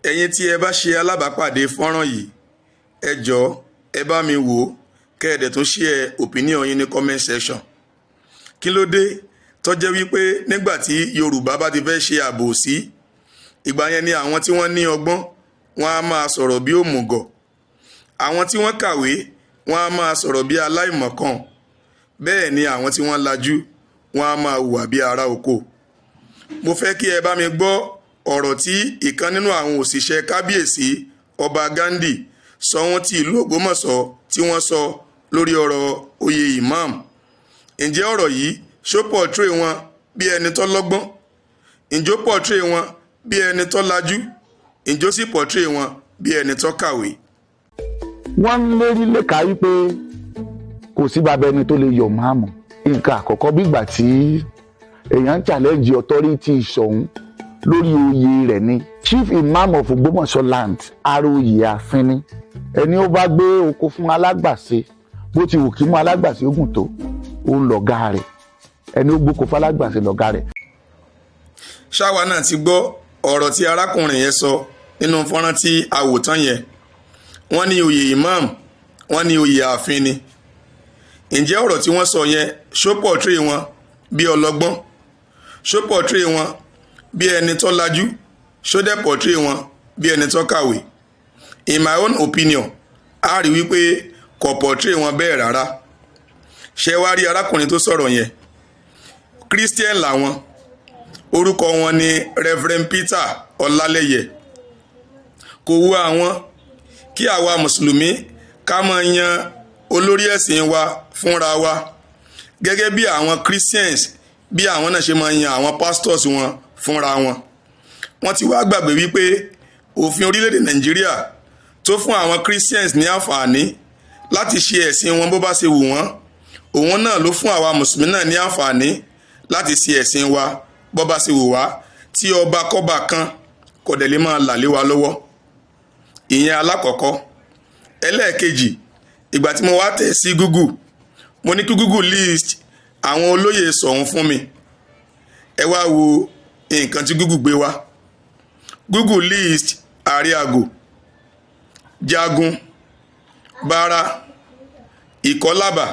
ẹ̀yin tí ẹ bá ṣe alábàápàdé fọ́nrán yìí ẹ jọ̀ọ́ ẹ bá mi wò ó kẹ́ẹ̀dẹ̀ tó share opinion yín ní comment section. Kí ló dé tó jẹ́ wípé nígbà tí Yorùbá bá ti fẹ́ ṣe àbòsí ìgbà yẹn ni àwọn tí wọ́n ní ọgbọ́n wọ́n á máa sọ̀rọ̀ bí òmùgọ̀, àwọn tí wọ́n kàwé wọ́n á máa sọ̀rọ̀ bí aláìmọ̀kan, bẹ́ẹ̀ ni àwọn tí wọ́n lajú wọ́n á máa hùwà bí ará oko. Mo fẹ́ kí ẹ bá mi gbọ́ ọ̀rọ̀ tí ìkan nínú àwọn òṣìṣẹ́ kábíyèsí ọba Ghandi Ṣọ̀ún ti ìlú Ògbómọ̀ṣọ́ tí wọ́n sọ lórí ọ̀rọ̀ oyè imam. Ǹjẹ́ ọ̀rọ̀ yìí ṣó portray wọn bí ẹni tó lọ́gbọ́n? Ǹjọ́ portray wọn bí ẹni tó lajú? Ǹjọ́ sì portray wọn bí ẹni tó kàwé? Wọ́n ń lérí léka wípé kò sí bàbá ẹni tó lè yọ máàmù. Nǹkan àkọ́kọ́ bí ìgbà tí èèyàn ń challenge authority Ṣọ̀ún lórí oyè rẹ̀ ni. Chief Imam of Ògbómọ̀ṣọ́ land aróyè àfin ni. Ẹni ó bá gbé oko fún alágbàṣe bó ti wù kí mú alágbàṣe ogun tó òun lọ̀gá rẹ̀, ẹni ó gbóko fún alágbàṣe lọ̀gá rẹ̀. Ṣáwa náà ti gbọ́ ọ̀rọ̀ tí arákùnrin yẹn sọ nínú fọ́nrán tí a wò tán yẹn. Wọ́n ní oyè imam, wọ́n ní oyè àfin ni. Ǹjẹ́ ọ̀rọ̀ tí wọ́n sọ yẹn ṣó portray wọn bí ọlọ́gbọ́n? Ṣó portray wọn bí ẹni tó lajú? Ṣó dẹ̀ portray wọn bí ẹni tó kàwé? In my own opinion, a rí wípé kò portray wọn bẹ́ẹ̀ rárá. Ṣé wá rí arákùnrin tó sọ̀rọ̀ yẹn? Christian làwọn, orúkọ wọn ni Reverend Peter Ọlálẹ́yẹ. Kò wù àwọn kí àwa mùsùlùmí ká máa yan olórí ẹ̀sìn wa fúnra wa gẹ́gẹ́ bí àwọn Christians bí àwọn náà ṣe máa yan àwọn pastors wọn fúnra wọn. Wọ́n ti wá gbàgbé wípé òfin orílẹ̀-èdè Nàìjíríà tó fún àwọn Christians ní àǹfààní láti ṣe ẹ̀sìn wọn bó bá ṣe wù wọ́n, òun náà ló fún àwa mùsùlùmí náà ní àǹfààní láti ṣe ẹ̀sìn wa bó bá ṣe wù wá tí ọba kọ́ba kan kò dẹ̀ lè máa là lé wa lọ́wọ́. Ìyẹn alákọ̀ọ́kọ́. Ẹlẹ́ẹ̀kejì, ìgbà tí mo wá tẹ̀ sí Google, mo ní kí Google list àwọn olóyè Ṣọ̀ún fún mi. Ẹ wá wo nǹkan tí Google gbé wá. Google list Ariago, Jagun, Bara, Ìkọ́làbà,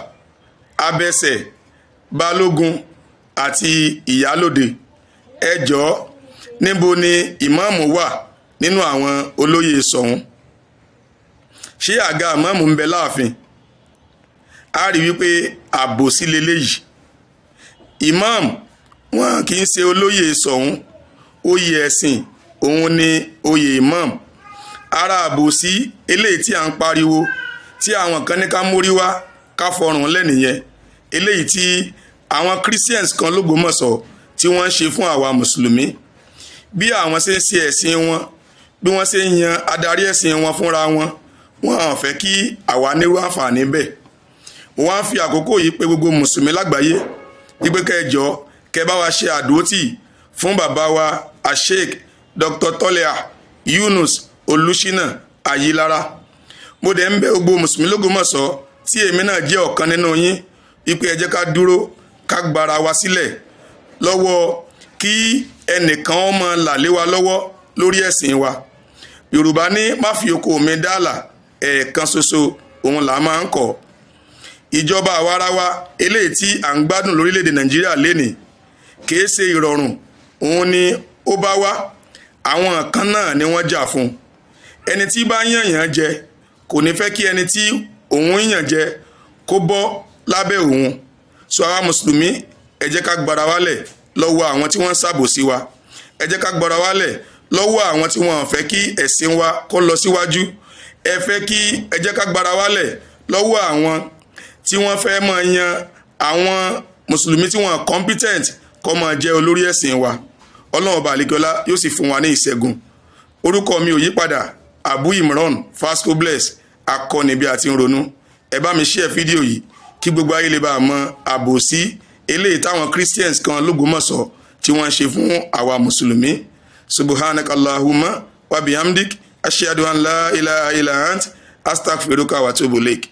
Abẹ́sẹ̀, Balógun àti Ìyálóde. Ẹ jọ̀ọ́, níbo ni ìmáàmù wà nínú àwọn olóyè Ṣọ̀ún? Ṣé àga ìmáàmù ń bẹ láàfin? A rí wípé àbòsí leléyìí. Imam wọn kì í ṣe olóyè Ṣọ̀ún, oyè ẹ̀sìn òun ni oyè imam. Ara àbòsí eléyìí tí à ń pariwo tí àwọn kan ní ká mórí wá ká fọrùn lẹ́nìyẹn, eléyìí tí àwọn Christians kan l'Ógbómọ̀ṣọ́ tí wọ́n ń ṣe fún àwa mùsùlùmí. Bí àwọn ṣe ń ṣe ẹ̀sìn wọn, bí wọ́n ṣe ń yan adarí ẹ̀sìn wọn fúnra wọn, wọn ò fẹ́ kí àwa nírú àǹfààní bẹ́ẹ̀. Wọ́n á fi àkókò yìí pé gbogbo mùsùlùmí lágbàáyé wípé kẹjọ kẹ bá wa ṣe àdúrótì fún bàbá wa Sheikh Dr. Tọ́lẹ́à Yunus Olúṣínà Ayílára. Mo dẹ̀ ń bẹ̀ gbogbo mùsùlùmí l'Ógbómọ̀ṣọ́ tí èmi náà jẹ́ ọ̀kan nínú yín wípé ẹ jẹ́ ká dúró ká gbára wa sílẹ̀ lọ́wọ́ kí ẹnìkan ó máa là lé wa lọ́wọ́ lórí ẹ̀sìn wa. Yorùbá ní má fi oko mi dálà, ẹ̀ẹ̀kan ṣoṣo òun là máa ń kọ̀. Ìjọba àwarawa eléyìí tí à ń gbádùn lórílẹ̀‐èdè Nàìjíríà lénìí kìí ṣe ìrọ̀rùn òun ni ó bá wá, àwọn kan náà ni wọ́n jà fún. Ẹni tí bá yànyàn jẹ kò ní fẹ́ kí ẹni tí òun yàn jẹ kó bọ́ lábẹ́ òun. So àwa mùsùlùmí ẹ jẹ́ ká gbára wálẹ̀ lọ́wọ́ àwọn tí wọ́n ń ṣàbòsí wa. Ẹ jẹ́ ká gbára wálẹ̀ lọ́wọ́ àwọn tí wọ́n fẹ́ kí ẹ̀sìn wa kó lọ síwájú. Ẹ jẹ́ ká gbára wálẹ̀ lọ́wọ́ àwọn tí wọ́n fẹ́ máa yan àwọn mùsùlùmí tí wọ́n competent kó máa jẹ́ olórí ẹ̀sìn wa. Ọlọ́run ọba àlekọ́lá yóò sì fún wa ní ìṣẹ́gun. Orúkọ mi ò yí padà, Abu Imran Fasco Bless, akọni bí a ti ń ronú. Ẹ bá mi share fídíò yìí kí gbogbo ayé lè bá mọ àbòsí eléyìí táwọn Christians kan l'Ógbómọ̀ṣọ́ tí wọ́n ṣe fún àwa mùsùlùmí. Subhanakallahumma wa bihamdik ashhadu an la ilaha illa ant astaghfiruka wa atubu ilaik.